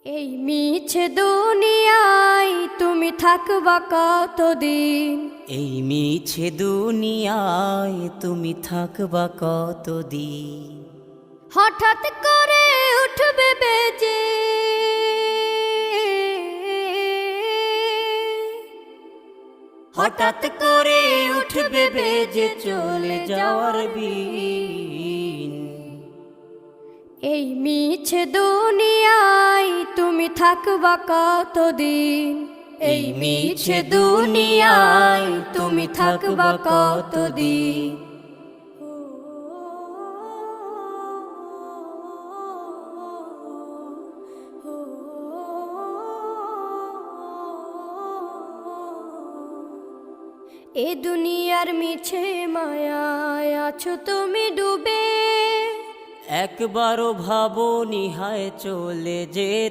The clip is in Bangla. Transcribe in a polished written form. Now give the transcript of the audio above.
এই মিছে দুনিয়ায় তুমি থাকবা কতদিন? এই মিছে দুনিয়ায় তুমি থাকবা কতদিন? হঠাৎ করে উঠবে বেজে হঠাৎ করে উঠবে বেজে চলে যাওয়ার বিন। এই মিছে দুনিয়ায় তুমি থাকবা কতদিন? এই মিছে দুনিয়ায় তুমি থাকবা কতদিন? এ দুনিয়ার মিছে মায়ায় আছো তুমি ডুবে, একবারও ভাবো নিহায় চলে যেতে।